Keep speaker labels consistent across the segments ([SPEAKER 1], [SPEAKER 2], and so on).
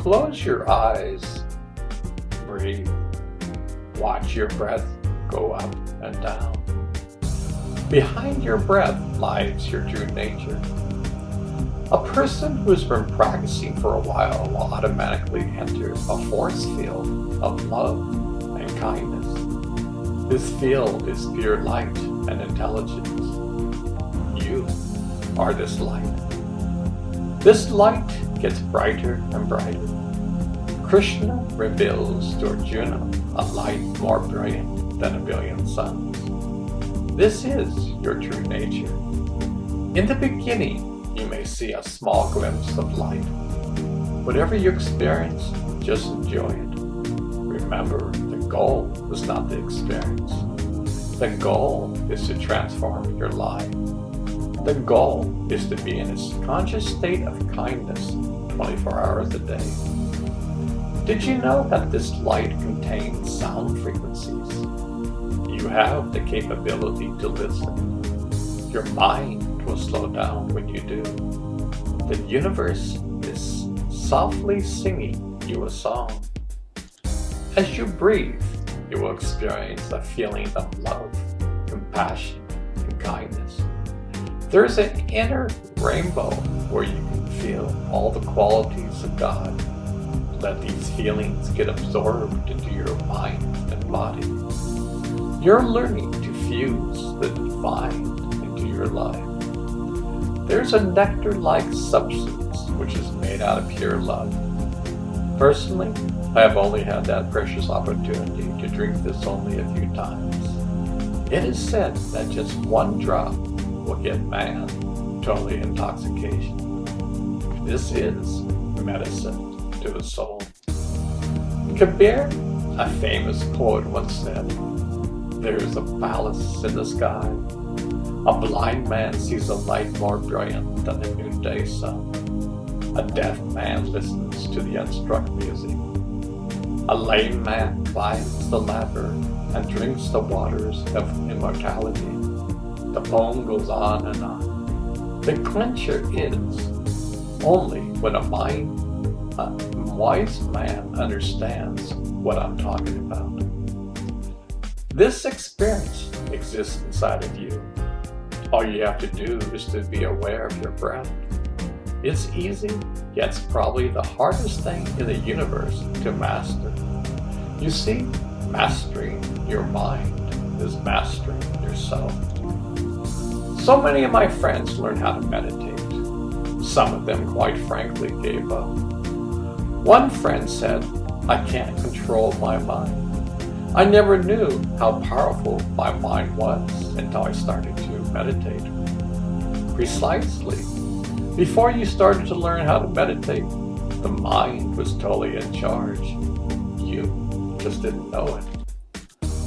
[SPEAKER 1] Close your eyes, breathe, watch your breath go up and down. Behind your breath lies your true nature. A person who's been practicing for a while will automatically enter a force field of love and kindness. This field is pure light and intelligence. You are this light. This light gets brighter and brighter. Krishna reveals to Arjuna a light more brilliant than a billion suns. This is your true nature. In the beginning, you may see a small glimpse of light. Whatever you experience, just enjoy it. Remember, the goal is not the experience. The goal is to transform your life. The goal is to be in a conscious state of kindness 24 hours a day. Did you know that this light contains sound frequencies? You have the capability to listen. Your mind will slow down when you do. The universe is softly singing you a song. As you breathe, you will experience a feeling of love, compassion, and kindness. There's an inner rainbow where you can feel all the qualities of God. Let these feelings get absorbed into your mind and body. You're learning to fuse the divine into your life. There's a nectar-like substance which is made out of pure love. Personally, I have only had that precious opportunity to drink this only a few times. It is said that just one drop will get man totally intoxication. This is medicine to the soul. Kabir, a famous poet, once said, "There's a palace in the sky. A blind man sees a light more brilliant than the noonday sun. A deaf man listens to the unstruck music. A lame man climbs the ladder and drinks the waters of immortality." The poem goes on and on. The clincher is only when a wise man understands what I'm talking about. This experience exists inside of you. All you have to do is to be aware of your breath. It's easy, yet it's probably the hardest thing in the universe to master. You see, mastering your mind is mastering yourself. So many of my friends learned how to meditate. Some of them, quite frankly, gave up. One friend said, "I can't control my mind. I never knew how powerful my mind was until I started to meditate." Precisely. Before you started to learn how to meditate, the mind was totally in charge. You just didn't know it.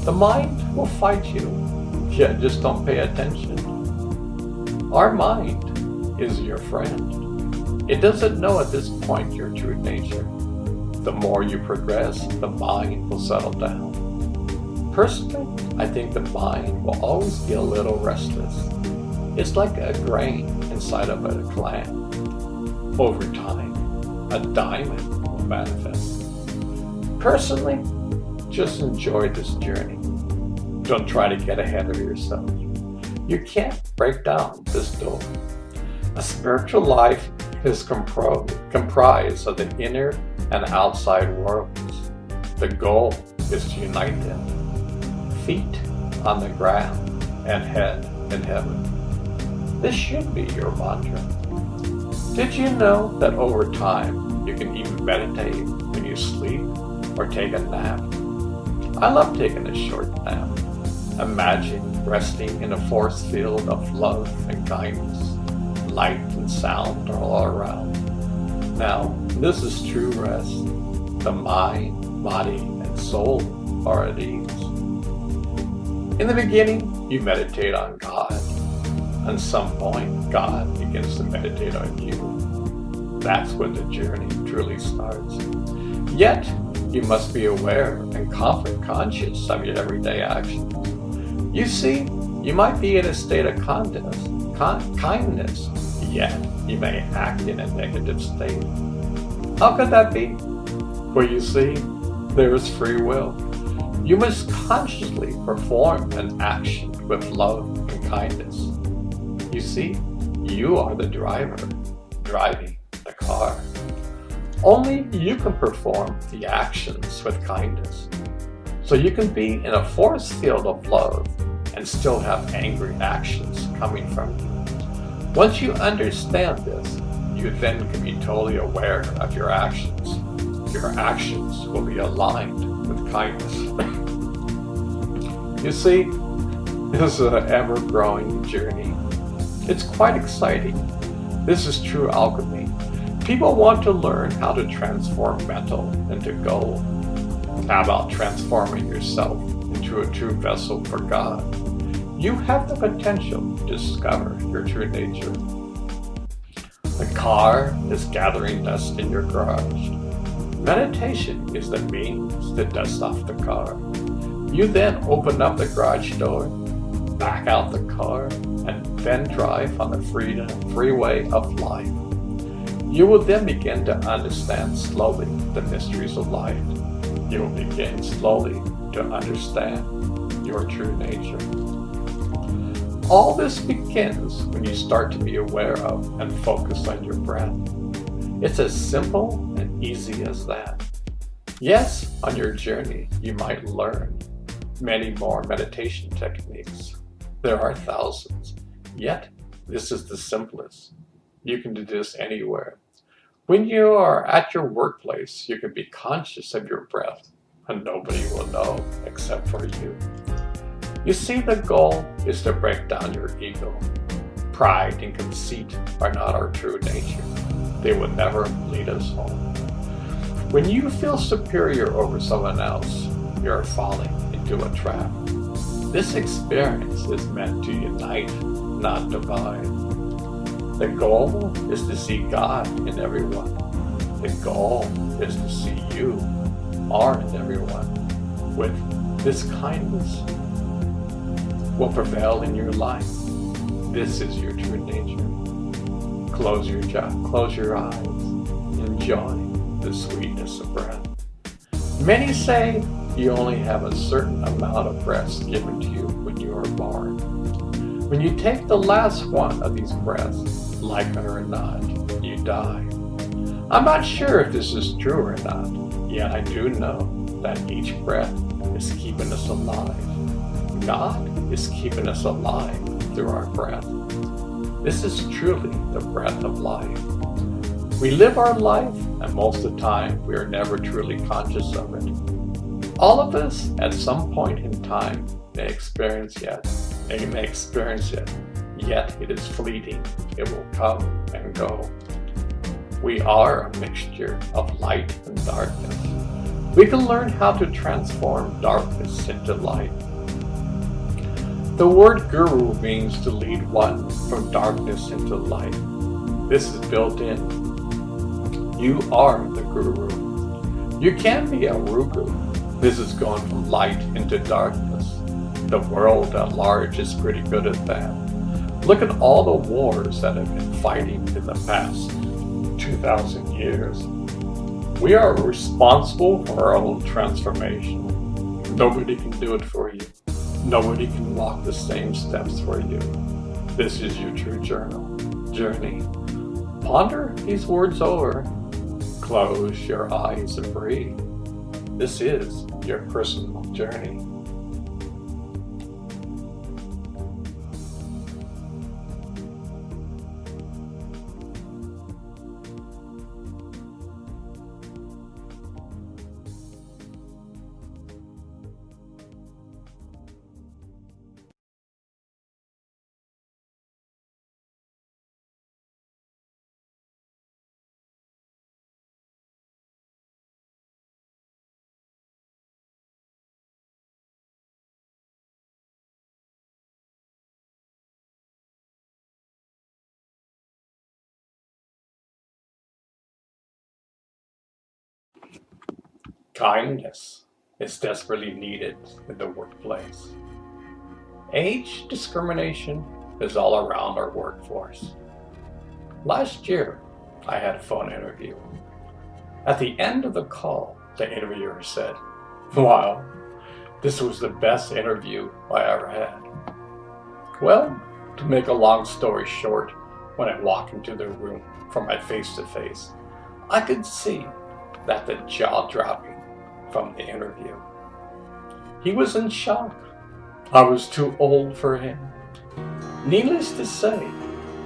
[SPEAKER 1] The mind will fight you. Yeah, just don't pay attention. Our mind is your friend. It doesn't know at this point your true nature. The more you progress, the mind will settle down. Personally, I think the mind will always be a little restless. It's like a grain inside of a clam. Over time, a diamond will manifest. Personally, just enjoy this journey. Don't try to get ahead of yourself. You can't break down this door. A spiritual life is comprised of the inner and outside worlds. The goal is to unite them. Feet on the ground and head in heaven. This should be your mantra. Did you know that over time you can even meditate when you sleep or take a nap? I love taking a short nap. Imagine resting in a force field of love and kindness. Light and sound are all around. Now, this is true rest. The mind, body, and soul are at ease. In the beginning, you meditate on God. At some point, God begins to meditate on you. That's when the journey truly starts. Yet, you must be aware and conscious of your everyday actions. You see, you might be in a state of kindness, yet you may act in a negative state. How could that be? Well, you see, there is free will. You must consciously perform an action with love and kindness. You see, you are the driver driving the car. Only you can perform the actions with kindness. So you can be in a force field of love and still have angry actions coming from you. Once you understand this, you then can be totally aware of your actions. Your actions will be aligned with kindness. You see, this is an ever-growing journey. It's quite exciting. This is true alchemy. People want to learn how to transform metal into gold. How about transforming yourself into a true vessel for God? You have the potential to discover your true nature. The car is gathering dust in your garage. Meditation is the means to dust off the car. You then open up the garage door, back out the car, and then drive on the freeway of life. You will then begin to understand slowly the mysteries of life. You will begin slowly to understand your true nature. All this begins when you start to be aware of and focus on your breath. It's as simple and easy as that. Yes, on your journey, you might learn many more meditation techniques. There are thousands, yet this is the simplest. You can do this anywhere. When you are at your workplace, you can be conscious of your breath, and nobody will know except for you. You see, the goal is to break down your ego. Pride and conceit are not our true nature. They will never lead us home. When you feel superior over someone else, you are falling into a trap. This experience is meant to unite, not divide. The goal is to see God in everyone. The goal is to see you are in everyone. With this kindness will prevail in your life. This is your true nature. Close your eyes. Enjoy the sweetness of breath. Many say you only have a certain amount of breaths given to you when you are born. When you take the last one of these breaths, like it or not, you die. I'm not sure if this is true or not, yet I do know that each breath is keeping us alive. God is keeping us alive through our breath. This is truly the breath of life. We live our life, and most of the time, we are never truly conscious of it. All of us, at some point in time, may experience it, yet it is fleeting. It will come and go. We are a mixture of light and darkness. We can learn how to transform darkness into light. The word guru means to lead one from darkness into light. This is built in. You are the guru. You can be a rugu. This is going from light into darkness. The world at large is pretty good at that. Look at all the wars that have been fighting in the past 2,000 years. We are responsible for our own transformation. Nobody can do it for you. Nobody can walk the same steps for you. This is your true journey. Ponder these words over. Close your eyes and breathe. This is your personal journey. Kindness is desperately needed in the workplace. Age discrimination is all around our workforce. Last year, I had a phone interview. At the end of the call, the interviewer said, "Wow, this was the best interview I ever had." Well, to make a long story short, when I walked into the room for my face-to-face, I could see that the jaw dropping from the interview. He was in shock. I was too old for him. Needless to say,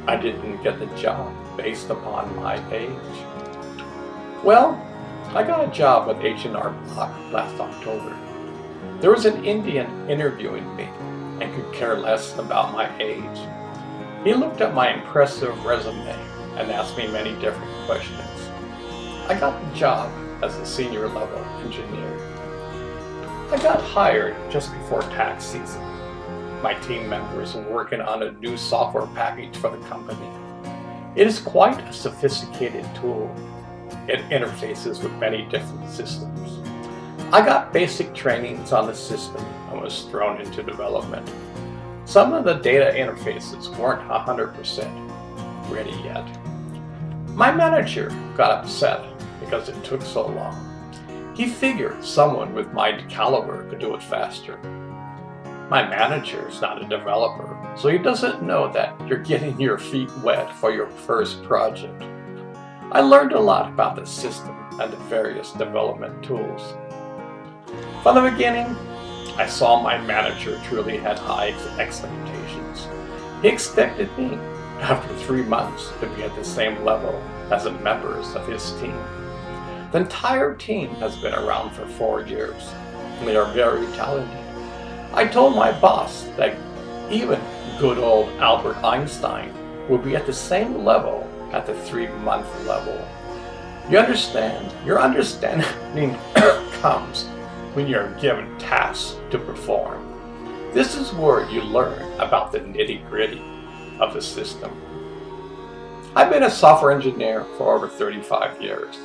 [SPEAKER 1] I didn't get the job based upon my age. Well, I got a job with H&R Block last October. There was an Indian interviewing me and could care less about my age. He looked at my impressive resume and asked me many different questions. I got the job as a senior level engineer. I got hired just before tax season. My team members were working on a new software package for the company. It is quite a sophisticated tool. It interfaces with many different systems. I got basic trainings on the system and was thrown into development. Some of the data interfaces weren't 100% ready yet. My manager got upset because it took so long. He figured someone with my caliber could do it faster. My manager is not a developer, so he doesn't know that you're getting your feet wet for your first project. I learned a lot about the system and the various development tools. From the beginning, I saw my manager truly had high expectations. He expected me, after 3 months, to be at the same level as the members of his team. The entire team has been around for 4 years, and they are very talented. I told my boss that even good old Albert Einstein will be at the same level at the 3-month level. Your understanding comes when you're given tasks to perform. This is where you learn about the nitty-gritty of the system. I've been a software engineer for over 35 years.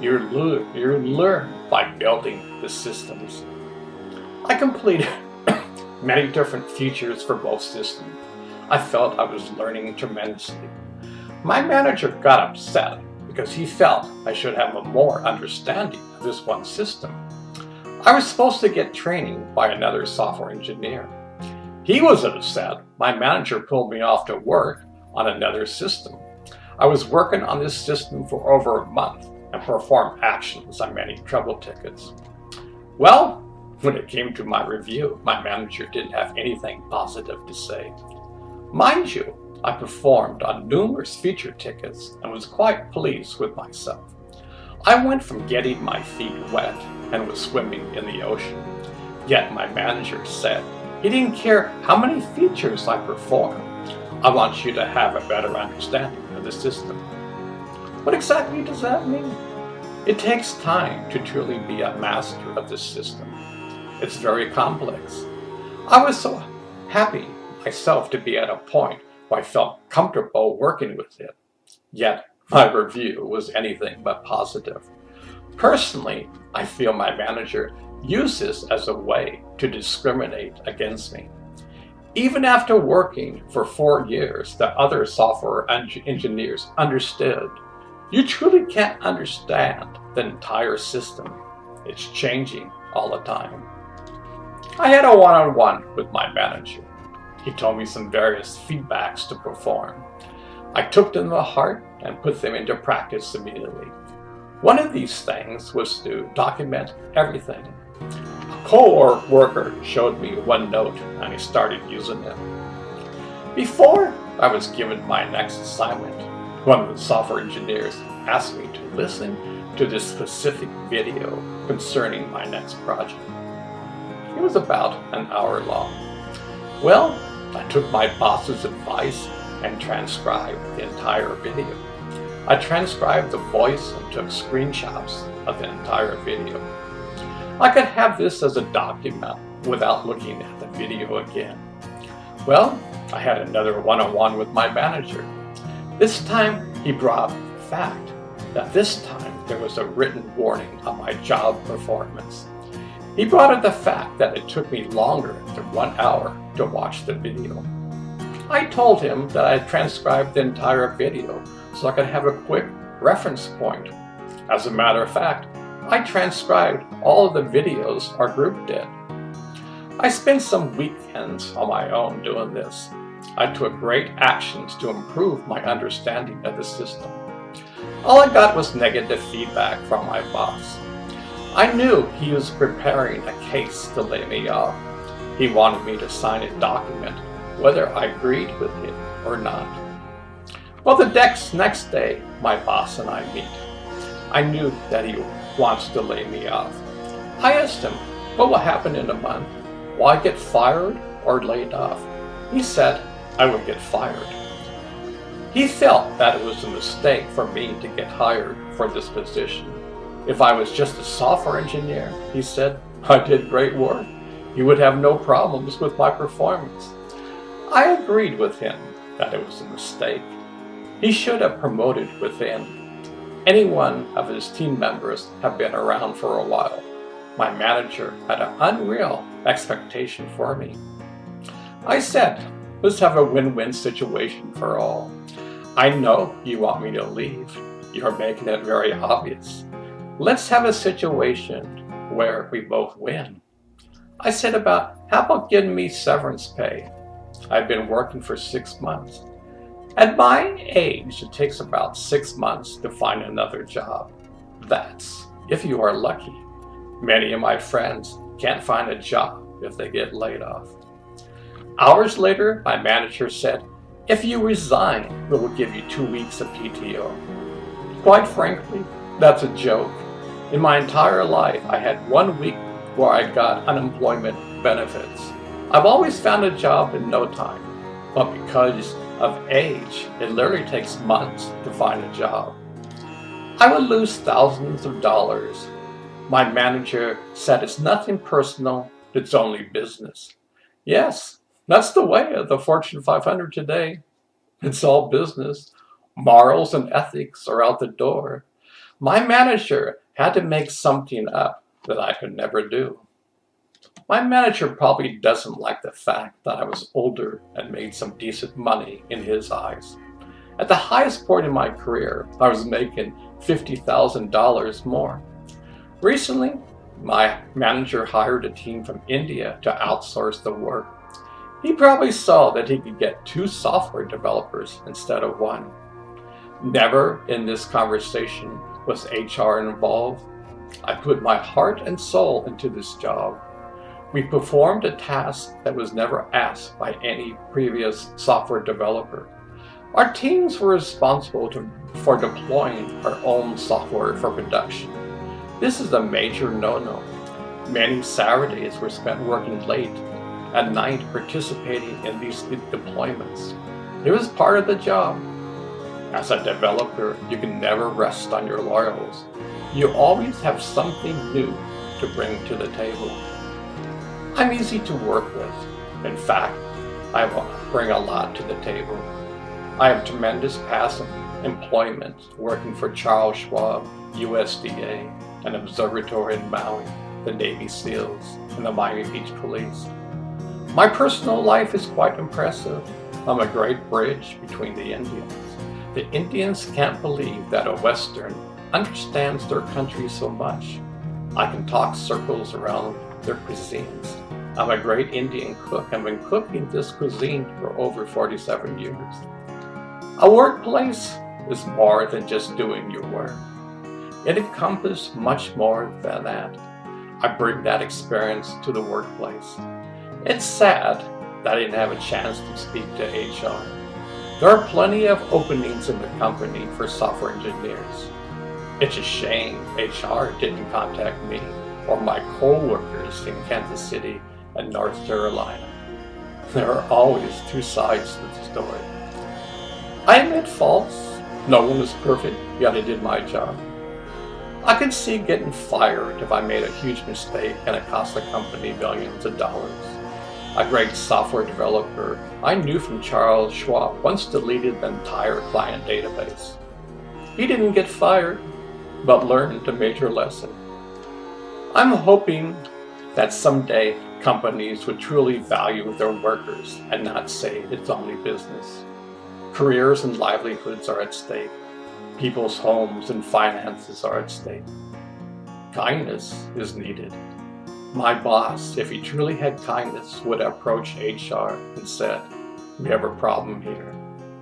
[SPEAKER 1] You learn by building the systems. I completed many different features for both systems. I felt I was learning tremendously. My manager got upset because he felt I should have a more understanding of this one system. I was supposed to get training by another software engineer. He was upset. My manager pulled me off to work on another system. I was working on this system for over a month and performed actions on many trouble tickets. Well, when it came to my review, my manager didn't have anything positive to say. Mind you, I performed on numerous feature tickets and was quite pleased with myself. I went from getting my feet wet and was swimming in the ocean. Yet my manager said he didn't care how many features I performed. I want you to have a better understanding of the system. What exactly does that mean? It takes time to truly be a master of this system. It's very complex. I was so happy myself to be at a point where I felt comfortable working with it. Yet my review was anything but positive. Personally, I feel my manager used this as a way to discriminate against me. Even after working for 4 years, the other software engineers understood. You truly can't understand the entire system. It's changing all the time. I had a one-on-one with my manager. He told me some various feedbacks to perform. I took them to heart and put them into practice immediately. One of these things was to document everything. A co-worker showed me OneNote and I started using it. Before I was given my next assignment, one of the software engineers asked me to listen to this specific video concerning my next project. It was about an hour long. Well, I took my boss's advice and transcribed the entire video. I transcribed the voice and took screenshots of the entire video. I could have this as a document without looking at the video again. Well, I had another one-on-one with my manager. This time, he brought up the fact that this time there was a written warning on my job performance. He brought up the fact that it took me longer than 1 hour to watch the video. I told him that I had transcribed the entire video so I could have a quick reference point. As a matter of fact, I transcribed all of the videos our group did. I spent some weekends on my own doing this. I took great actions to improve my understanding of the system. All I got was negative feedback from my boss. I knew he was preparing a case to lay me off. He wanted me to sign a document, whether I agreed with him or not. Well, the next day, my boss and I meet. I knew that he wants to lay me off. I asked him, what will happen in a month? Will I get fired or laid off? He said I would get fired. He felt that it was a mistake for me to get hired for this position. If I was just a software engineer, he said, I did great work. You would have no problems with my performance. I agreed with him that it was a mistake. He should have promoted within. Any one of his team members have been around for a while. My manager had an unreal expectation for me. I said, let's have a win-win situation for all. I know you want me to leave. You're making it very obvious. Let's have a situation where we both win. I said how about giving me severance pay? I've been working for 6 months. At my age, it takes about 6 months to find another job. That's if you are lucky. Many of my friends can't find a job if they get laid off. Hours later, my manager said, if you resign, we will give you 2 weeks of PTO. Quite frankly, that's a joke. In my entire life, I had 1 week where I got unemployment benefits. I've always found a job in no time, but because of age, it literally takes months to find a job. I would lose thousands of dollars. My manager said it's nothing personal, it's only business. Yes, that's the way of the Fortune 500 today. It's all business. Morals and ethics are out the door. My manager had to make something up that I could never do. My manager probably doesn't like the fact that I was older and made some decent money in his eyes. At the highest point in my career, I was making $50,000 more. Recently, my manager hired a team from India to outsource the work. He probably saw that he could get 2 software developers instead of 1. Never in this conversation was HR involved. I put my heart and soul into this job. We performed a task that was never asked by any previous software developer. Our teams were responsible for deploying our own software for production. This is a major no-no. Many Saturdays were spent working late at night participating in these deployments. It was part of the job. As a developer, you can never rest on your laurels. You always have something new to bring to the table. I'm easy to work with. In fact, I bring a lot to the table. I have tremendous past employment working for Charles Schwab, USDA, an observatory in Maui, the Navy SEALs, and the Miami Beach Police. My personal life is quite impressive. I'm a great bridge between the Indians. The Indians can't believe that a Western understands their country so much. I can talk circles around their cuisines. I'm a great Indian cook. I've been cooking this cuisine for over 47 years. A workplace is more than just doing your work. It encompasses much more than that. I bring that experience to the workplace. It's sad that I didn't have a chance to speak to HR. There are plenty of openings in the company for software engineers. It's a shame HR didn't contact me or my co-workers in Kansas City and North Carolina. There are always 2 sides to the story. I admit faults. No one is perfect, yet I did my job. I could see getting fired if I made a huge mistake and it cost the company millions of dollars. A great software developer I knew from Charles Schwab once deleted the entire client database. He didn't get fired, but learned a major lesson. I'm hoping that someday companies would truly value their workers and not say it's only business. Careers and livelihoods are at stake. People's homes and finances are at stake. Kindness is needed. My boss, if he truly had kindness, would approach HR and said, "We have a problem here.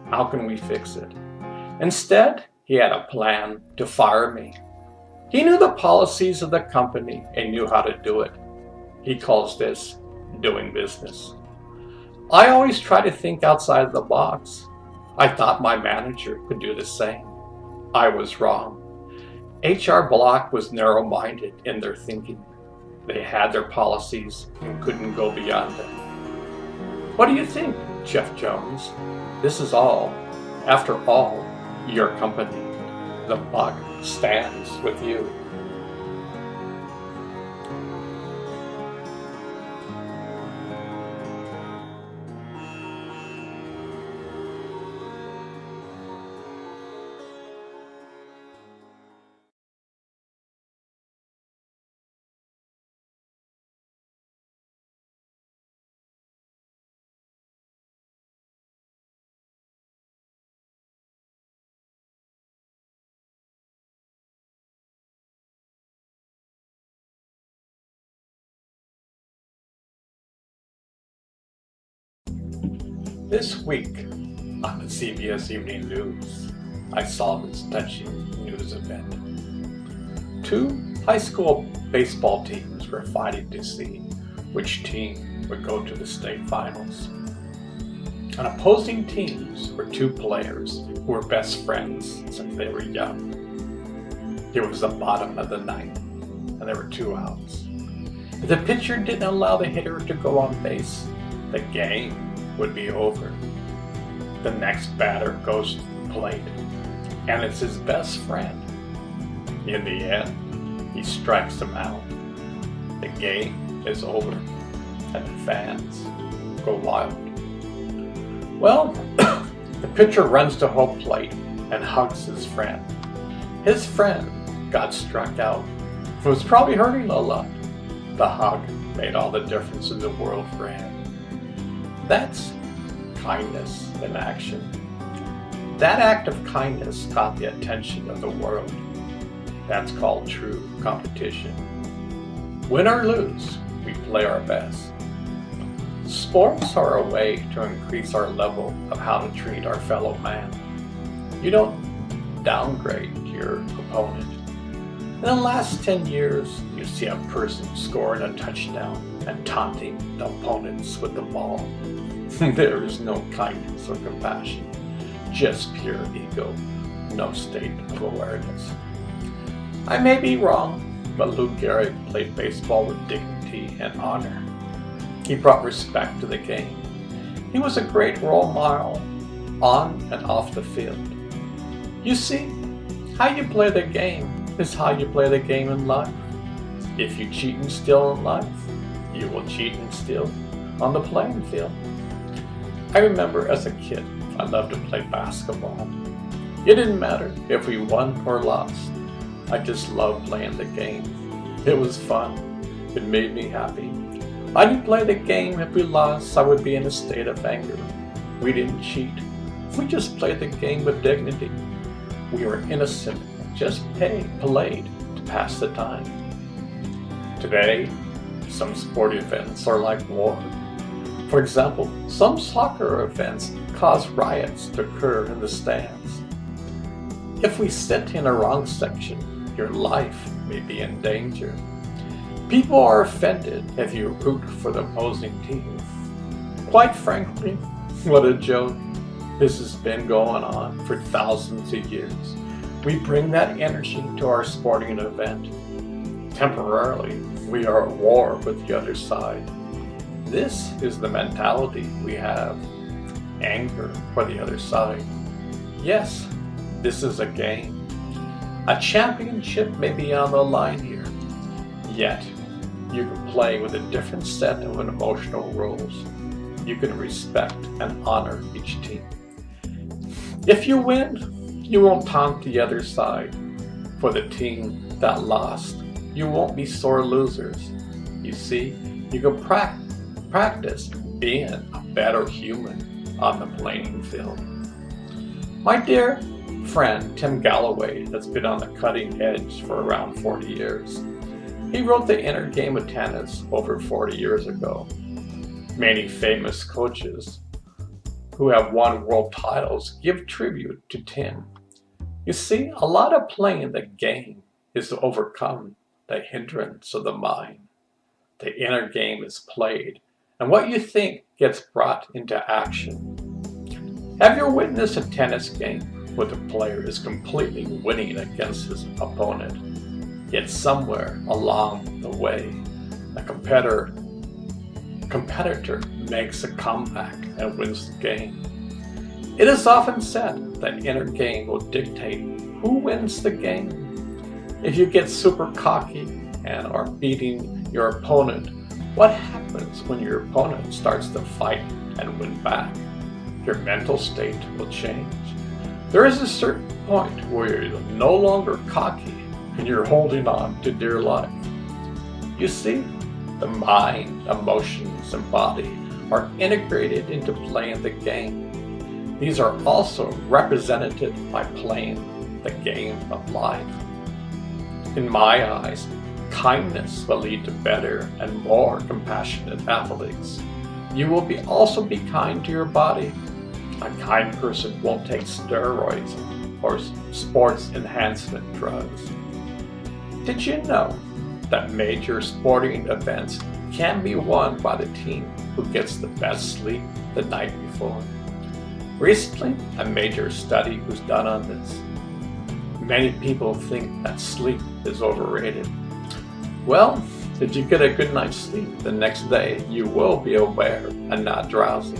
[SPEAKER 1] How can we fix it?" Instead, he had a plan to fire me. He knew the policies of the company and knew how to do it. He calls this doing business. I always try to think outside of the box. I thought my manager could do the same. I was wrong. HR Block was narrow-minded in their thinking. They had their policies and couldn't go beyond them. What do you think, Jeff Jones? This is all, after all, your company. The buck stands with you. This week on the CBS Evening News, I saw this touching news event. Two high school baseball teams were fighting to see which team would go to the state finals. On opposing teams were two players who were best friends since they were young. It was the bottom of the ninth, and there were 2 outs. If the pitcher didn't allow the hitter to go on base, the game would be over. The next batter goes to the plate, and it's his best friend. In the end, he strikes him out. The game is over, and the fans go wild. Well, the pitcher runs to home plate and hugs his friend. His friend got struck out. It was probably hurting a lot. The hug made all the difference in the world for him. That's kindness in action. That act of kindness caught the attention of the world. That's called true competition. Win or lose, we play our best. Sports are a way to increase our level of how to treat our fellow man. You don't downgrade your opponent. In the last 10 years, you see a person scoring a touchdown and taunting the opponents with the ball. There is no kindness or compassion, just pure ego, no state of awareness. I may be wrong, but Lou Gehrig played baseball with dignity and honor. He brought respect to the game. He was a great role model on and off the field. You see, how you play the game is how you play the game in life. If you cheat and steal in life, you will cheat and steal on the playing field. I remember as a kid, I loved to play basketball. It didn't matter if we won or lost. I just loved playing the game. It was fun. It made me happy. I didn't play the game. If we lost, I would be in a state of anger. We didn't cheat. We just played the game with dignity. We were innocent, just played to pass the time. Today, some sport events are like war. For example, some soccer events cause riots to occur in the stands. If we sit in a wrong section, your life may be in danger. People are offended if you root for the opposing team. Quite frankly, what a joke. This has been going on for thousands of years. We bring that energy to our sporting event. Temporarily, we are at war with the other side. This is the mentality we have. Anger for the other side. Yes, this is a game. A championship may be on the line here. Yet, you can play with a different set of emotional rules. You can respect and honor each team. If you win, you won't taunt the other side. For the team that lost, you won't be sore losers. You see, you can practice being a better human on the playing field. My dear, friend, Tim Galloway, that's been on the cutting edge for around 40 years. He wrote The Inner Game of Tennis over 40 years ago. Many famous coaches who have won world titles give tribute to Tim. You see, a lot of playing the game is to overcome the hindrance of the mind. The inner game is played, and what you think gets brought into action. Have you witnessed a tennis game where the player is completely winning against his opponent, yet somewhere along the way, a competitor makes a comeback and wins the game? It is often said that inner game will dictate who wins the game. If you get super cocky and are beating your opponent, what happens when your opponent starts to fight and win back? Your mental state will change. There is a certain point where you're no longer cocky and you're holding on to dear life. You see, the mind, emotions, and body are integrated into playing the game. These are also represented by playing the game of life. In my eyes, kindness will lead to better and more compassionate athletes. You will also be kind to your body. A kind person won't take steroids or sports enhancement drugs. Did you know that major sporting events can be won by the team who gets the best sleep the night before? Recently, a major study was done on this. Many people think that sleep is overrated. Well, if you get a good night's sleep, the next day you will be aware and not drowsy.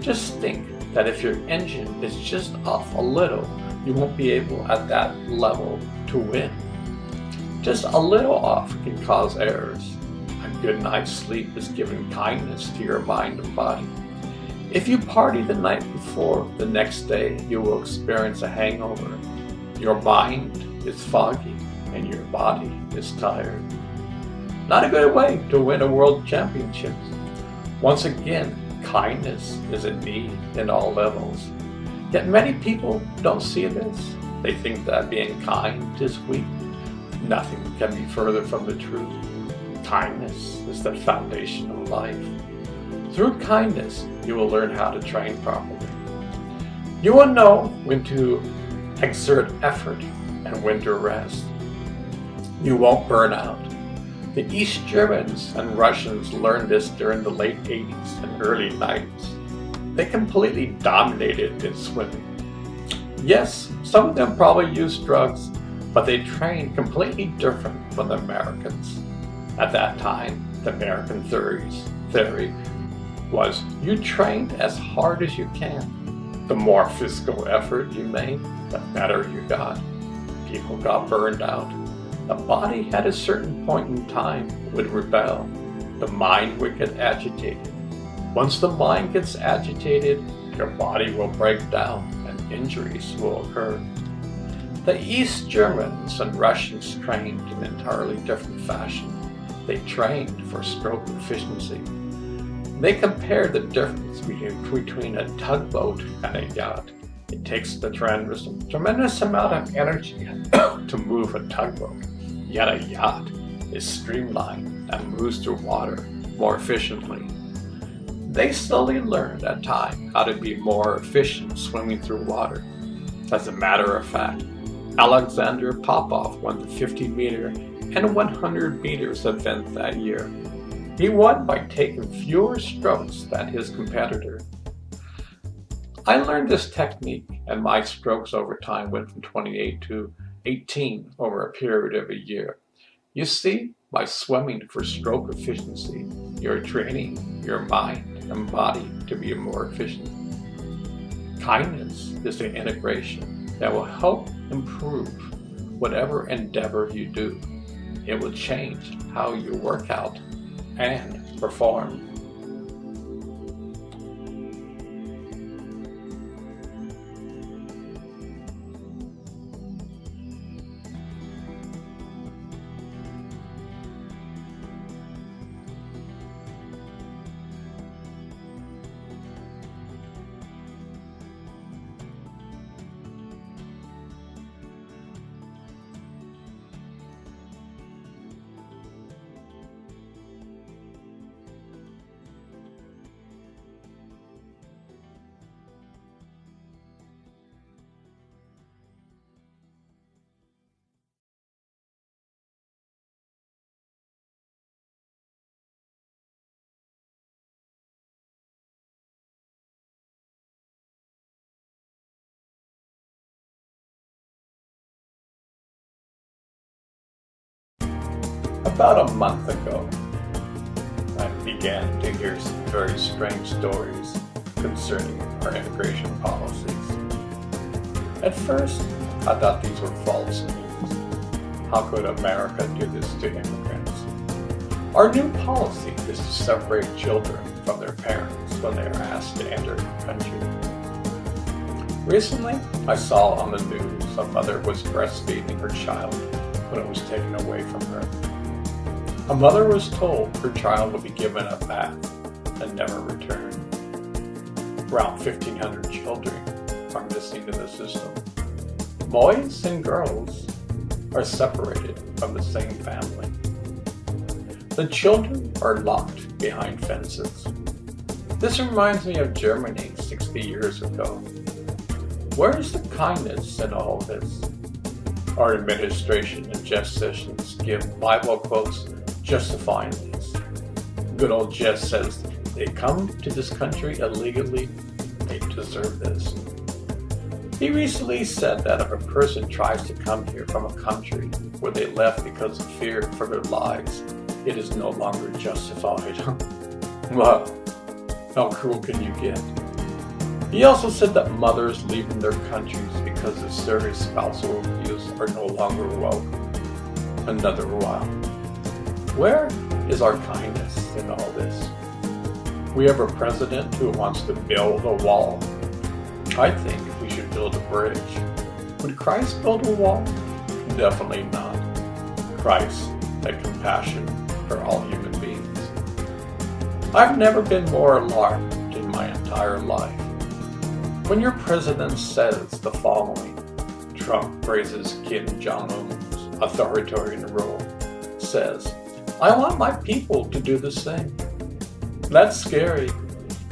[SPEAKER 1] Just think that if your engine is just off a little, you won't be able at that level to win. Just a little off can cause errors. A good night's sleep is giving kindness to your mind and body. If you party the night before, the next day you will experience a hangover. Your mind is foggy and your body is tired. Not a good way to win a world championship. Once again, kindness is a need in all levels. Yet many people don't see this. They think that being kind is weak. Nothing can be further from the truth. Kindness is the foundation of life. Through kindness, you will learn how to train properly. You will know when to exert effort and when to rest. You won't burn out. The East Germans and Russians learned this during the late 80s and early 90s. They completely dominated in swimming. Yes, some of them probably used drugs, but they trained completely different from the Americans. At that time, the American theory was you trained as hard as you can. The more physical effort you made, the better you got. People got burned out. The body at a certain point in time would rebel. The mind would get agitated. Once the mind gets agitated, your body will break down and injuries will occur. The East Germans and Russians trained in an entirely different fashion. They trained for stroke efficiency. They compared the difference between a tugboat and a yacht. It takes the tremendous amount of energy to move a tugboat, yet a yacht is streamlined and moves through water more efficiently. They slowly learned at time how to be more efficient swimming through water. As a matter of fact, Alexander Popov won the 50-meter and 100 meters event that year. He won by taking fewer strokes than his competitor. I learned this technique, and my strokes over time went from 28 to 18 over a period of a year. You see, by swimming for stroke efficiency, you're training your mind and body to be more efficient. Kindness is the integration that will help improve whatever endeavor you do. It will change how you work out and perform. About a month ago, I began to hear some very strange stories concerning our immigration policies. At first, I thought these were false news. How could America do this to immigrants? Our new policy is to separate children from their parents when they are asked to enter the country. Recently, I saw on the news a mother was breastfeeding her child when it was taken away from her. A mother was told her child would be given a bath and never return. Around 1,500 children are missing in the system. Boys and girls are separated from the same family. The children are locked behind fences. This reminds me of Germany 60 years ago. Where is the kindness in all this? Our administration and Jeff Sessions give Bible quotes justifying this. Good old Jeff says they come to this country illegally, they deserve this. He recently said that if a person tries to come here from a country where they left because of fear for their lives, it is no longer justified. Wow, how cruel can you get? He also said that mothers leaving their countries because of serious spousal abuse are no longer welcome. Another wow. Where is our kindness in all this? We have a president who wants to build a wall. I think we should build a bridge. Would Christ build a wall? Definitely not. Christ had compassion for all human beings. I've never been more alarmed in my entire life. When your president says the following, Trump praises Kim Jong-un's authoritarian rule, says, I want my people to do the same. That's scary.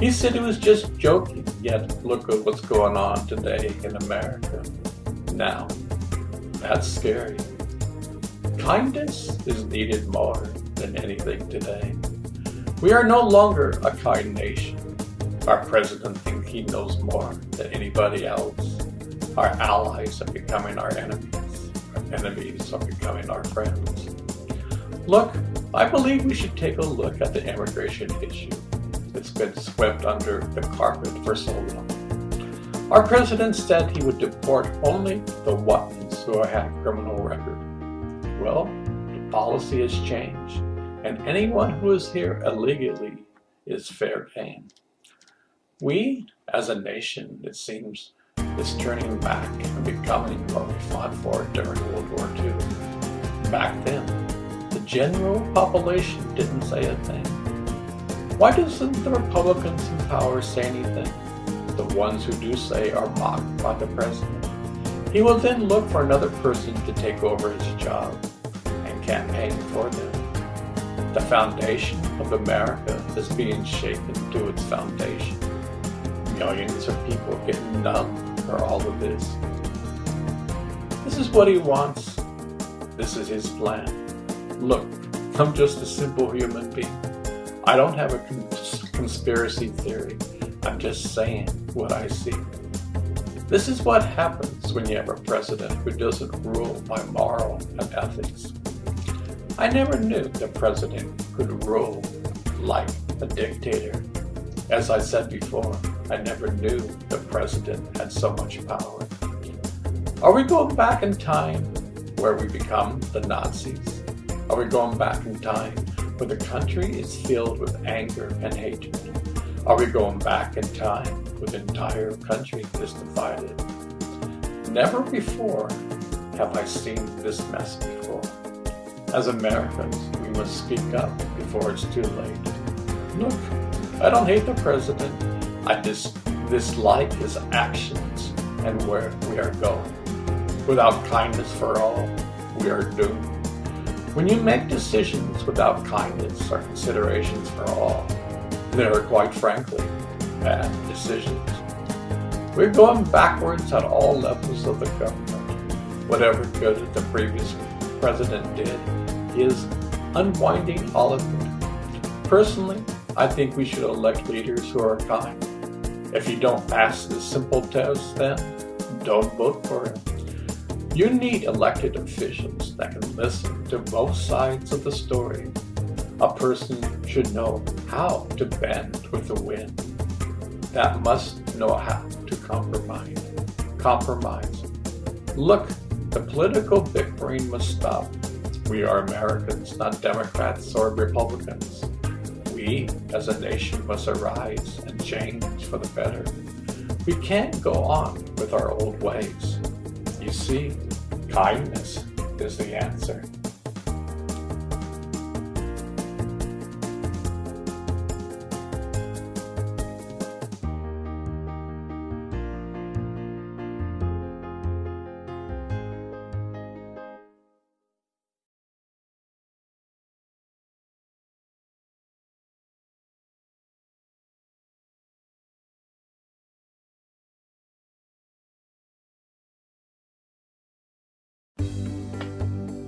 [SPEAKER 1] He said he was just joking, yet look at what's going on today in America. Now, that's scary. Kindness is needed more than anything today. We are no longer a kind nation. Our president thinks he knows more than anybody else. Our allies are becoming our enemies. Our enemies are becoming our friends. Look, I believe we should take a look at the immigration issue. It's been swept under the carpet for so long. Our president said he would deport only the ones who have criminal record. Well, the policy has changed, and anyone who is here illegally is fair game. We, as a nation, it seems, is turning back and becoming what we fought for during World War II. Back then, the general population didn't say a thing. Why doesn't the Republicans in power say anything? The ones who do say are mocked by the president. He will then look for another person to take over his job and campaign for them. The foundation of America is being shaken to its foundation. Millions of people getting numb for all of this. This is what he wants. This is his plan. Look, I'm just a simple human being. I don't have a conspiracy theory. I'm just saying what I see. This is what happens when you have a president who doesn't rule by moral and ethics. I never knew the president could rule like a dictator. As I said before, I never knew the president had so much power. Are we going back in time where we become the Nazis? Are we going back in time where the country is filled with anger and hatred? Are we going back in time where the entire country is divided? Never before have I seen this mess before. As Americans, we must speak up before it's too late. Look, I don't hate the president. I dislike his actions and where we are going. Without kindness for all, we are doomed. When you make decisions without kindness or considerations for all, they are quite frankly bad decisions. We're going backwards at all levels of the government. Whatever good the previous president did, he is unwinding all of it. Personally, I think we should elect leaders who are kind. If you don't pass this simple test, then don't vote for him. You need elected officials that can listen to both sides of the story. A person should know how to bend with the wind. That must know how to compromise. Look, the political bickering must stop. We are Americans, not Democrats or Republicans. We, as a nation, must arise and change for the better. We can't go on with our old ways. You see, kindness is the answer.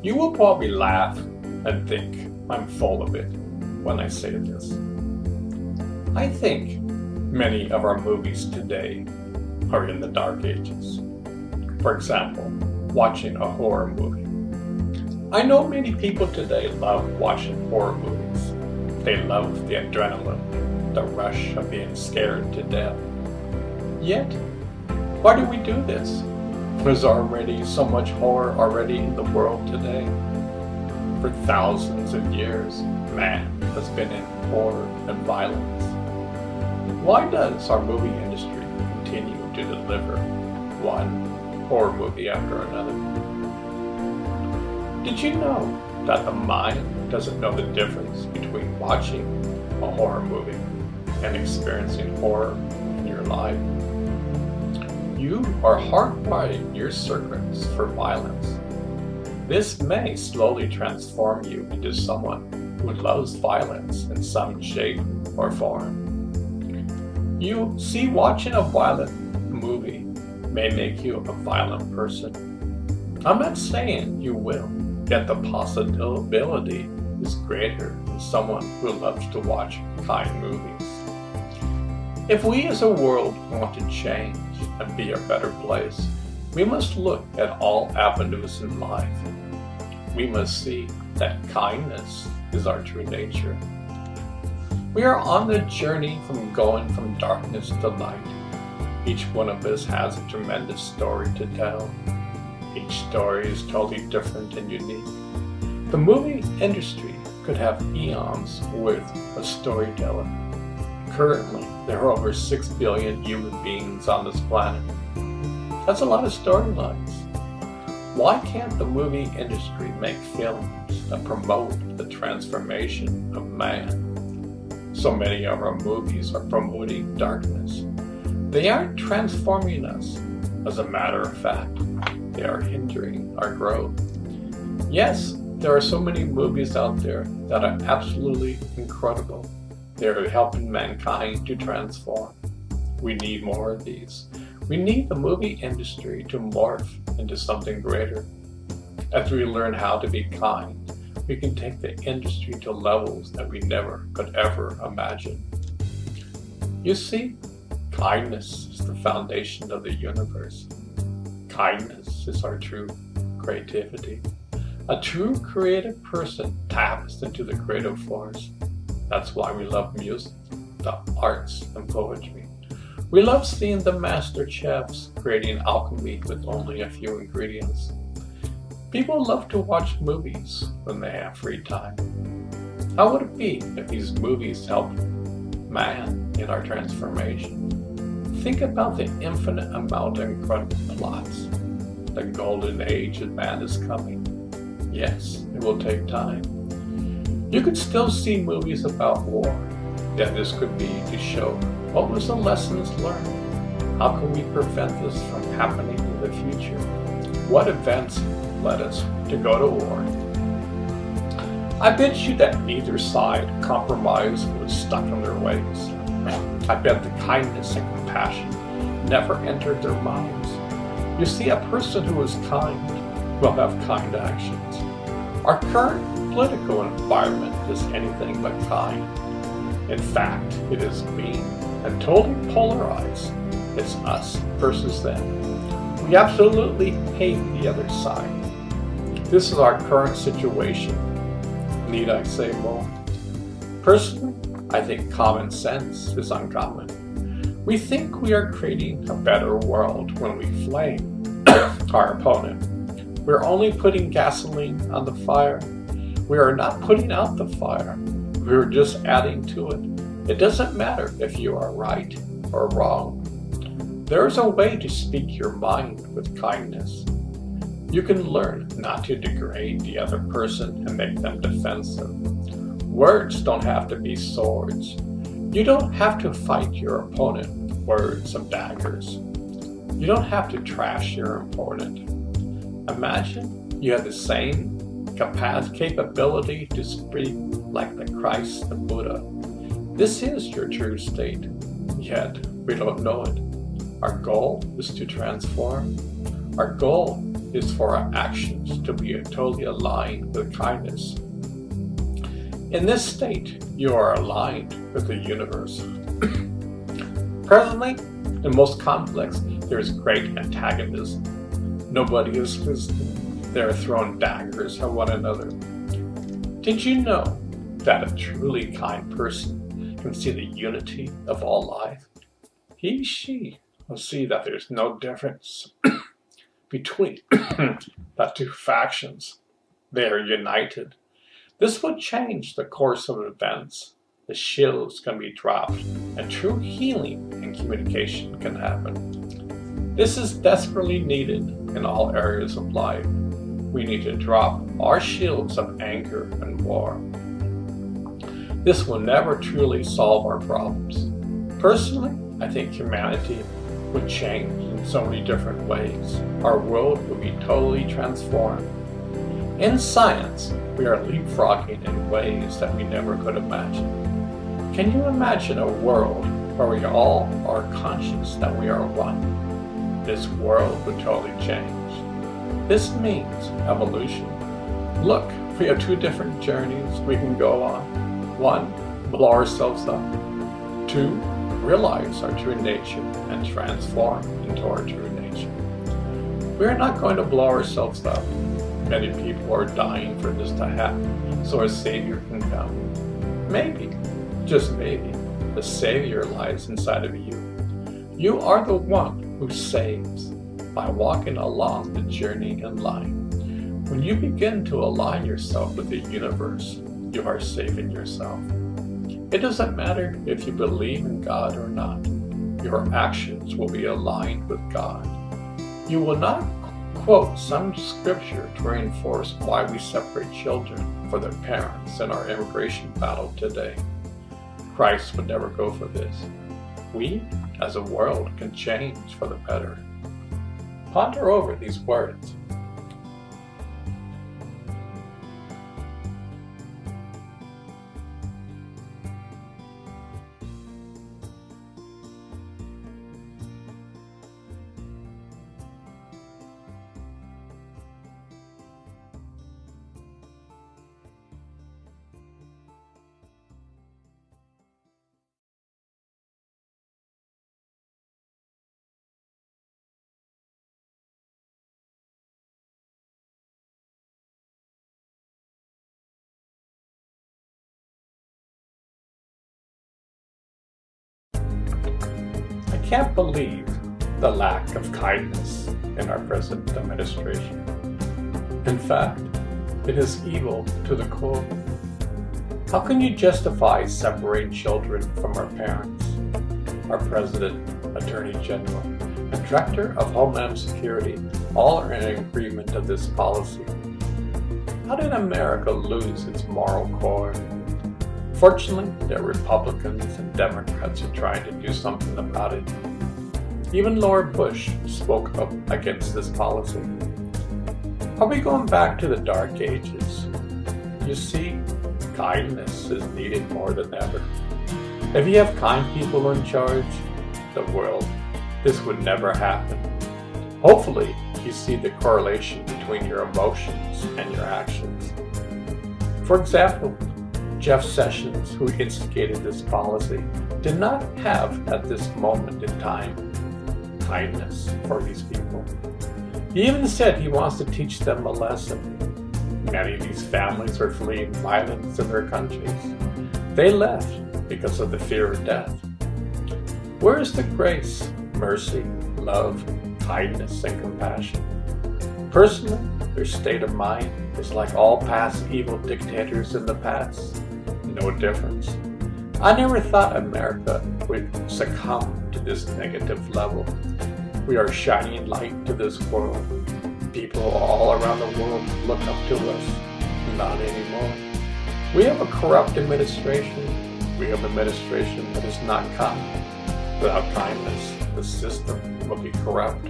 [SPEAKER 1] You will probably laugh and think I'm full of it when I say this. I think many of our movies today are in the dark ages. For example, watching a horror movie. I know many people today love watching horror movies. They love the adrenaline, the rush of being scared to death. Yet, why do we do this? There's already so much horror already in the world today. For thousands of years, man has been in horror and violence. Why does our movie industry continue to deliver one horror movie after another? Did you know that the mind doesn't know the difference between watching a horror movie and experiencing horror in your life? You are hardwiring your circuits for violence. This may slowly transform you into someone who loves violence in some shape or form. You see, watching a violent movie may make you a violent person. I'm not saying you will, yet the possibility is greater in someone who loves to watch kind movies. If we as a world want to change and be a better place, we must look at all avenues in life. We must see that kindness is our true nature. We are on the journey from going from darkness to light. Each one of us has a tremendous story to tell. Each story is totally different and unique. The movie industry could have eons with a storyteller. Currently, there are over 6 billion human beings on this planet. That's a lot of storylines. Why can't the movie industry make films that promote the transformation of man? So many of our movies are promoting darkness. They aren't transforming us. As a matter of fact, they are hindering our growth. Yes, there are so many movies out there that are absolutely incredible. They're helping mankind to transform. We need more of these. We need the movie industry to morph into something greater. As we learn how to be kind, we can take the industry to levels that we never could ever imagine. You see, kindness is the foundation of the universe. Kindness is our true creativity. A true creative person taps into the creative force. That's why we love music, the arts, and poetry. We love seeing the master chefs creating alchemy with only a few ingredients. People love to watch movies when they have free time. How would it be if these movies helped man in our transformation? Think about the infinite amount of incredible plots. The golden age of man is coming. Yes, it will take time. You could still see movies about war. Then this could be to show what was the lessons learned. How can we prevent this from happening in the future? What events led us to go to war? I bet you that neither side compromised or was stuck in their ways. I bet the kindness and compassion never entered their minds. You see, a person who is kind will have kind actions. Our current political environment is anything but kind. In fact, it is mean and totally polarized. It's us versus them. We absolutely hate the other side. This is our current situation. Need I say more? Personally, I think common sense is uncommon. We think we are creating a better world when we flame our opponent. We're only putting gasoline on the fire. We are not putting out the fire. We're just adding to it. It doesn't matter if you are right or wrong. There is a way to speak your mind with kindness. You can learn not to degrade the other person and make them defensive. Words don't have to be swords. You don't have to fight your opponent with words of daggers. You don't have to trash your opponent. Imagine you have the same capability to speak like the Christ, the Buddha. This is your true state, yet we don't know it. Our goal is to transform. Our goal is for our actions to be totally aligned with kindness. In this state, you are aligned with the universe. Presently, in most conflicts, there is great antagonism. Nobody is listening. They are throwing daggers at one another. Did you know that a truly kind person can see the unity of all life? She will see that there's no difference between the two factions. They are united. This will change the course of events. The shields can be dropped, and true healing and communication can happen. This is desperately needed in all areas of life. We need to drop our shields of anger and war. This will never truly solve our problems. Personally, I think humanity would change in so many different ways. Our world would be totally transformed. In science, we are leapfrogging in ways that we never could imagine. Can you imagine a world where we all are conscious that we are one? This world would totally change. This means evolution. Look, we have two different journeys we can go on. One, blow ourselves up. Two, realize our true nature and transform into our true nature. We are not going to blow ourselves up. Many people are dying for this to happen, so a Savior can come. Maybe, just maybe, the Savior lies inside of you. You are the one who saves by walking along the journey in life. When you begin to align yourself with the universe, you are saving yourself. It doesn't matter if you believe in God or not. Your actions will be aligned with God. You will not quote some scripture to reinforce why we separate children from their parents in our immigration battle today. Christ would never go for this. We, as a world, can change for the better. Ponder over these words. I can't believe the lack of kindness in our present administration. In fact, it is evil to the core. How can you justify separating children from our parents? Our President, Attorney General, and Director of Homeland Security all are in agreement of this policy. How did America lose its moral core? Fortunately, there are Republicans and Democrats who are trying to do something about it. Even Lord Bush spoke up against this policy. Are we going back to the Dark Ages? You see, kindness is needed more than ever. If you have kind people in charge, the world, this would never happen. Hopefully, you see the correlation between your emotions and your actions. For example, Jeff Sessions, who instigated this policy, did not have, at this moment in time, kindness for these people. He even said he wants to teach them a lesson. Many of these families are fleeing violence in their countries. They left because of the fear of death. Where is the grace, mercy, love, kindness, and compassion? Personally, their state of mind is like all past evil dictators in the past. No difference. I never thought America would succumb to this negative level. We are shining light to this world. People all around the world look up to us. Not anymore. We have a corrupt administration. We have an administration that is not kind. Without kindness, the system will be corrupt.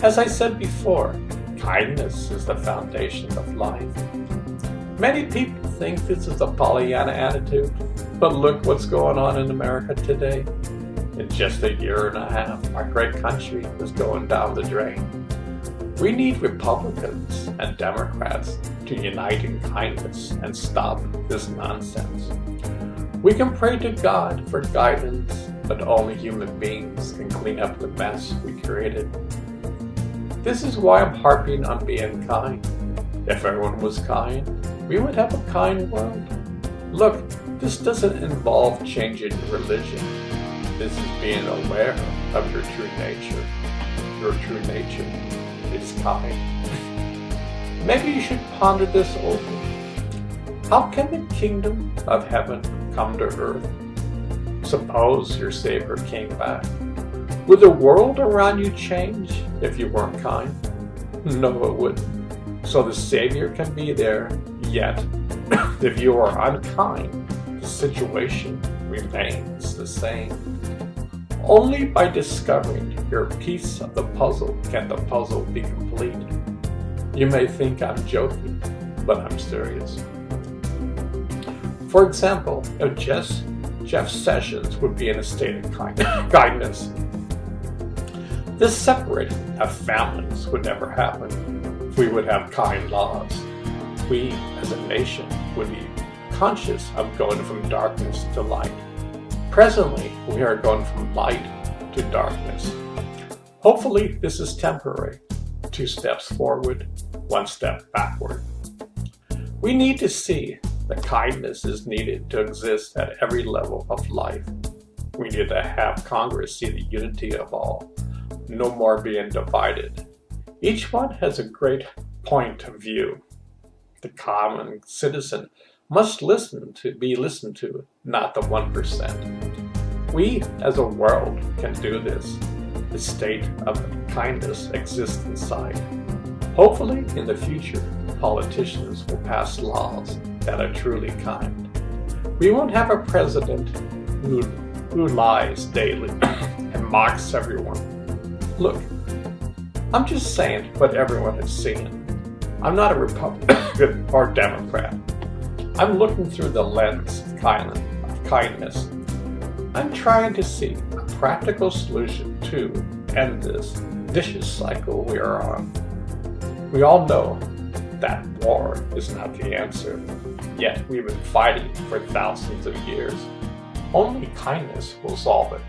[SPEAKER 1] As I said before, kindness is the foundation of life. Many people think this is a Pollyanna attitude, but look what's going on in America today. In just a year and a half, our great country is going down the drain. We need Republicans and Democrats to unite in kindness and stop this nonsense. We can pray to God for guidance, but only human beings can clean up the mess we created. This is why I'm harping on being kind. If everyone was kind, we would have a kind world. Look, this doesn't involve changing religion. This is being aware of your true nature. Your true nature is kind. Maybe you should ponder this over. How can the kingdom of heaven come to earth? Suppose your Savior came back. Would the world around you change if you weren't kind? No, it wouldn't. So the Savior can be there, yet if you are unkind, the situation remains the same. Only by discovering your piece of the puzzle can the puzzle be complete. You may think I'm joking, but I'm serious. For example, if Jeff Sessions would be in a state of kindness, this separating of families would never happen. We would have kind laws. We, as a nation, would be conscious of going from darkness to light. Presently, we are going from light to darkness. Hopefully, this is temporary. 2 steps forward, 1 step backward. We need to see that kindness is needed to exist at every level of life. We need to have Congress see the unity of all. No more being divided. Each one has a great point of view. The common citizen must be listened to, not the 1%. We, as a world, can do this. The state of kindness exists inside. Hopefully, in the future, politicians will pass laws that are truly kind. We won't have a president who lies daily and mocks everyone. Look, I'm just saying what everyone is seeing. I'm not a Republican or Democrat. I'm looking through the lens of kindness. I'm trying to see a practical solution to end this vicious cycle we are on. We all know that war is not the answer, yet we've been fighting for thousands of years. Only kindness will solve it.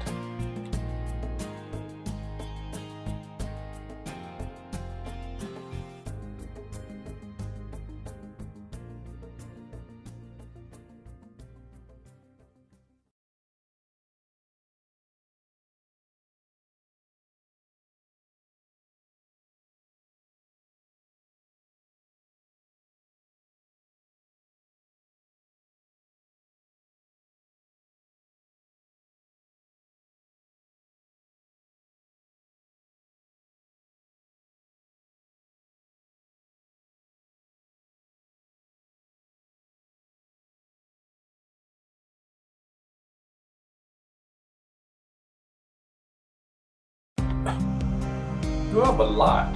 [SPEAKER 1] You have a lot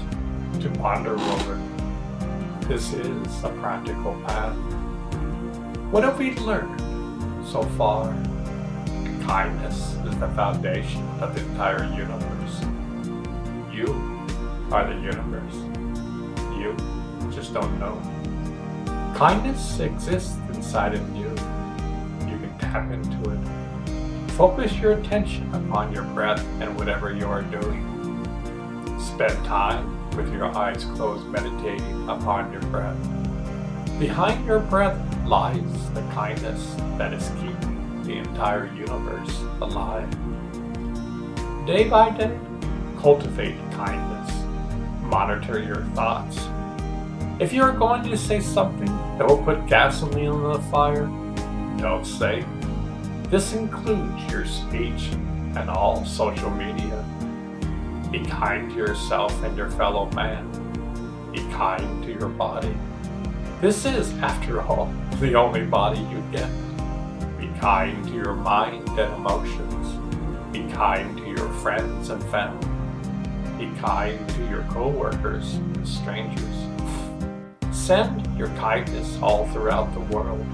[SPEAKER 1] to ponder over. This is a practical path. What have we learned so far? Kindness is the foundation of the entire universe. You are the universe. You just don't know. Kindness exists inside of you. You can tap into it. Focus your attention upon your breath and whatever you are doing. Spend time with your eyes closed meditating upon your breath. Behind your breath lies the kindness that is keeping the entire universe alive. Day by day, cultivate kindness. Monitor your thoughts. If you are going to say something that will put gasoline on the fire, don't say. This includes your speech and all social media. Be kind to yourself and your fellow man. Be kind to your body. This is, after all, the only body you get. Be kind to your mind and emotions. Be kind to your friends and family. Be kind to your co-workers and strangers. Send your kindness all throughout the world.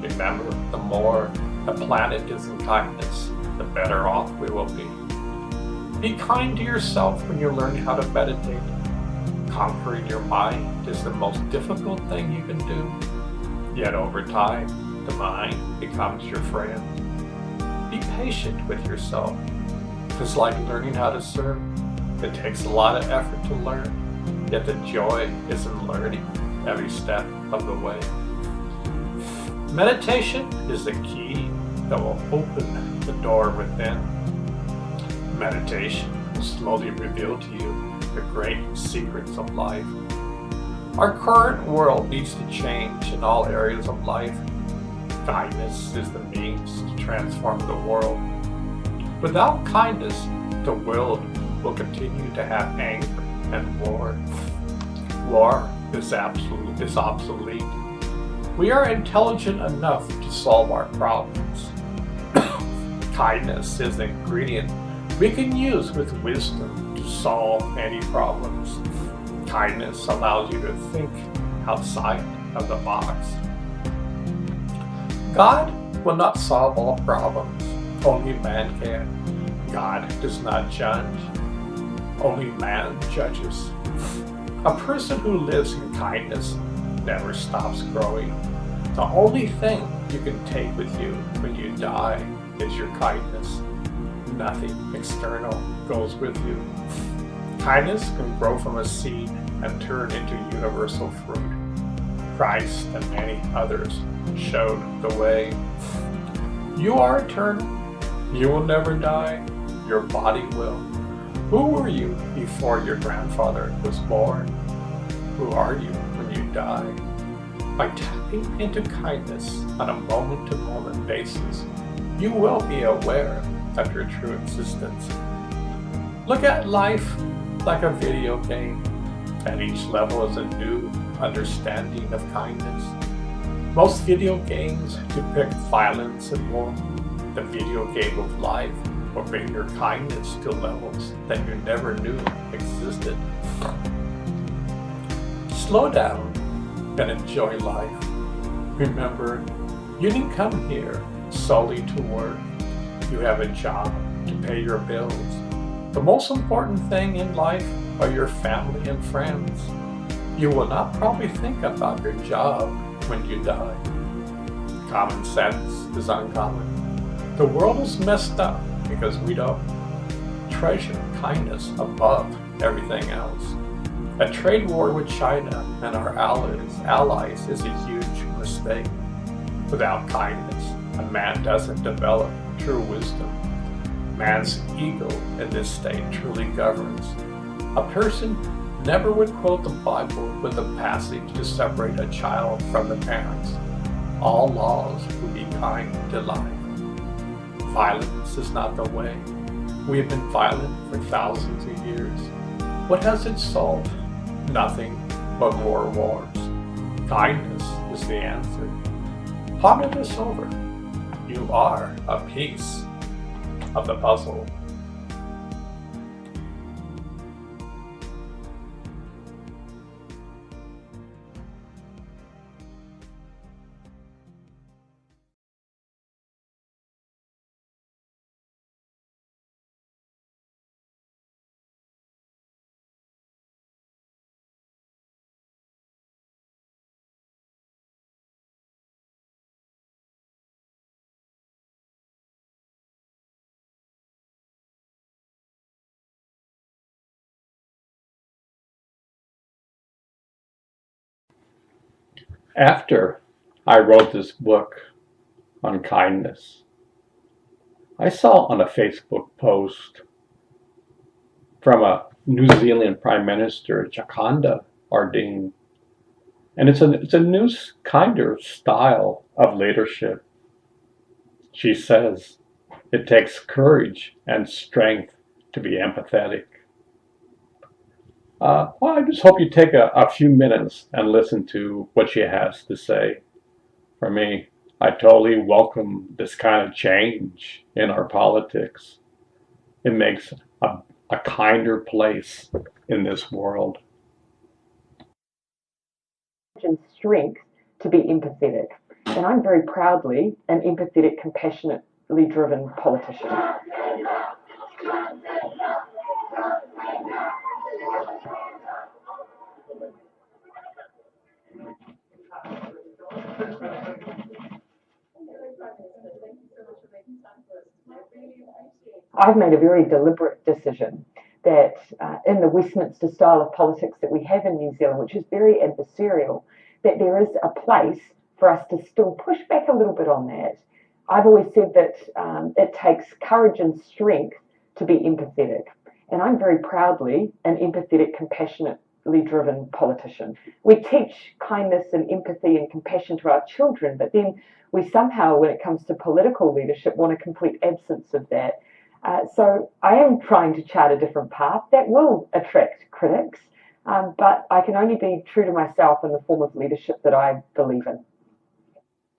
[SPEAKER 1] Remember, the more the planet is in kindness, the better off we will be. Be kind to yourself when you learn how to meditate. Conquering your mind is the most difficult thing you can do. Yet over time, the mind becomes your friend. Be patient with yourself. It's like learning how to surf. It takes a lot of effort to learn, yet the joy is in learning every step of the way. Meditation is the key that will open the door within. Meditation will slowly reveal to you the great secrets of life. Our current world needs to change in all areas of life. Kindness is the means to transform the world. Without kindness, the world will continue to have anger and war. War is obsolete. We are intelligent enough to solve our problems. Kindness is the ingredient we can use with wisdom to solve any problems. Kindness allows you to think outside of the box. God will not solve all problems. Only man can. God does not judge. Only man judges. A person who lives in kindness never stops growing. The only thing you can take with you when you die is your kindness. Nothing external goes with you. Kindness can grow from a seed and turn into universal fruit. Christ and many others showed the way. You are eternal. You will never die. Your body will. Who were you before your grandfather was born? Who are you when you die? By tapping into kindness on a moment-to-moment basis, you will be aware of your true existence. Look at life like a video game, and each level is a new understanding of kindness. Most video games depict violence and war. The video game of life will bring your kindness to levels that you never knew existed. Slow down and enjoy life. Remember, you didn't come here solely to work. You have a job to pay your bills. The most important thing in life are your family and friends. You will not probably think about your job when you die. Common sense is uncommon. The world is messed up because we don't treasure kindness above everything else. A trade war with China and our allies is a huge mistake. Without kindness, a man doesn't develop true wisdom. Man's ego in this state truly governs. A person never would quote the Bible with a passage to separate a child from the parents. All laws would be kind to life. Violence is not the way. We have been violent for thousands of years. What has it solved? Nothing but more wars. Kindness is the answer. Ponder this over. You are a piece of the puzzle. After I wrote this book on kindness, I saw on a Facebook post from a New Zealand Prime Minister, Jacinda Ardern, and it's a new kinder style of leadership. She says it takes courage and strength to be empathetic. Well, I just hope you take a few minutes and listen to what she has to say. For me, I totally welcome this kind of change in our politics. It makes a kinder place in this world.
[SPEAKER 2] And strength to be empathetic. And I'm very proudly an empathetic, compassionately driven politician. I've made a very deliberate decision that in the Westminster style of politics that we have in New Zealand, which is very adversarial, that there is a place for us to still push back a little bit on that. I've always said that it takes courage and strength to be empathetic. And I'm very proudly an empathetic, compassionately driven politician. We teach kindness and empathy and compassion to our children, but then we somehow, when it comes to political leadership, want a complete absence of that. So I am trying to chart a different path that will attract critics, but I can only be true to myself in the form of leadership that I believe in.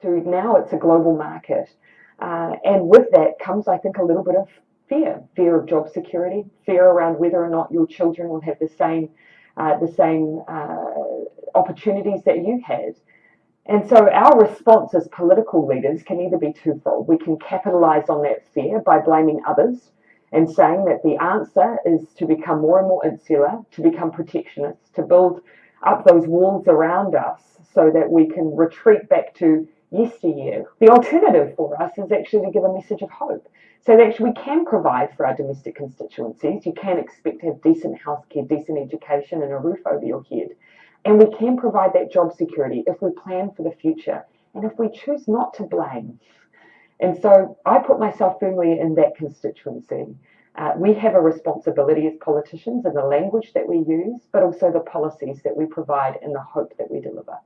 [SPEAKER 2] To now it's a global market, and with that comes, I think, a little bit of fear of job security, fear around whether or not your children will have the same opportunities that you had. And so our response as political leaders can either be twofold. We can capitalize on that fear by blaming others and saying that the answer is to become more and more insular, to become protectionist, to build up those walls around us so that we can retreat back to yesteryear. The alternative for us is actually to give a message of hope. So that actually we can provide for our domestic constituencies. You can expect to have decent healthcare, decent education, and a roof over your head. And we can provide that job security if we plan for the future and if we choose not to blame. And so I put myself firmly in that constituency. We have a responsibility as politicians in the language that we use, but also the policies that we provide and the hope that we deliver.